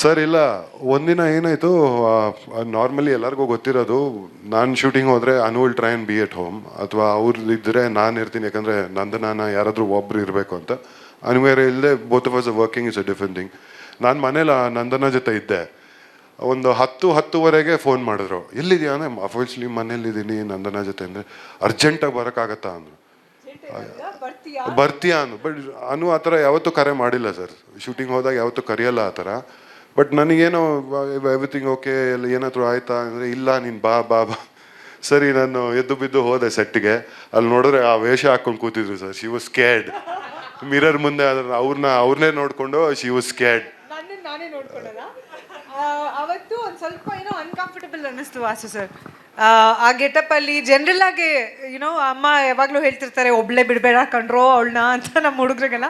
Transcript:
Sir ಇಲ್ಲ, ಒಂದಿನ ಏನಾಯಿತು, ನಾರ್ಮಲಿ ಎಲ್ಲರಿಗೂ ಗೊತ್ತಿರೋದು, ನಾನು ಶೂಟಿಂಗ್ ಹೋದರೆ Anu will try and be at home, ಅಥವಾ ಅವ್ರು ಇದ್ದರೆ ನಾನು ಇರ್ತೀನಿ, ಯಾಕಂದರೆ ನಂದನ ಯಾರಾದರೂ ಒಬ್ರು ಇರಬೇಕು ಅಂತ. ಅನಿವಾರ್ಯ ಇಲ್ಲದೆ both of us working is a different thing. ನಾನು ಮನೇಲಿ ನಂದನ ಜೊತೆ ಇದ್ದೆ. ಒಂದು 10-10:30 ಫೋನ್ ಮಾಡಿದ್ರು, ಎಲ್ಲಿದೆಯಾ ಅಂದರೆ ಅಫ್ಕೋರ್ಸ್ಲಿ ಮನೇಲಿದ್ದೀನಿ ನಂದನ ಜೊತೆ. ಅಂದರೆ ಅರ್ಜೆಂಟಾಗಿ ಬರೋಕ್ಕಾಗತ್ತಾ ಅಂದರು. ಬರ್ತೀಯಾ ಅಂದು. ಬಟ್ ಅನು ಆ ಥರ ಯಾವತ್ತೂ ಕರೆ ಮಾಡಿಲ್ಲ ಸರ್, ಶೂಟಿಂಗ್ ಹೋದಾಗ ಯಾವತ್ತೂ ಕರೆಯಲ್ಲ ಆ ಥರ. ಬಟ್ ನನಗೇನೋ ಎವ್ರಿಥಿಂಗ್ ಓಕೆ, ಎಲ್ಲ ಏನಾದರೂ ಆಯ್ತಾ ಅಂದರೆ ಇಲ್ಲ ನೀನು ಬಾ ಬಾ ಬಾ. ಸರಿ, ನಾನು ಎದ್ದು ಬಿದ್ದು ಹೋದೆ ಸೆಟ್ಗೆ. ಅಲ್ಲಿ ನೋಡಿದ್ರೆ ಆ ವೇಷ ಹಾಕ್ಕೊಂಡು ಕೂತಿದ್ರು sir. She was scared. Mirror ಮುಂದೆ ಅವ್ರನ್ನೇ ನೋಡಿಕೊಂಡು ಶಿ ವಾಸ್ ಸ್ಕೇರ್ಡ್. ನಾನೇ ನೋಡ್ಕೊಳ್ಳಲ್ಲ. ಅವತ್ತು ಒಂದು ಸ್ವಲ್ಪ ಏನೋ ಅನ್ಕಂಫರ್ಟಬಲ್ ಅನ್ನಿಸ್ತು ವಾಸು ಸರ್. ಆ ಗೆಟಪ್ ಅಲ್ಲಿ ಜನರಲ್ ಆಗಿ ಅಮ್ಮ ಯಾವಾಗಲೂ ಹೇಳ್ತಿರ್ತಾರೆ, ಒಬ್ಳೆ ಬಿಡಬೇಡ ಕಂಡ್ರೋ ಅವಳನ್ನ ಅಂತ ನಮ್ಮ ಹುಡುಗರಿಗೆಲ್ಲ.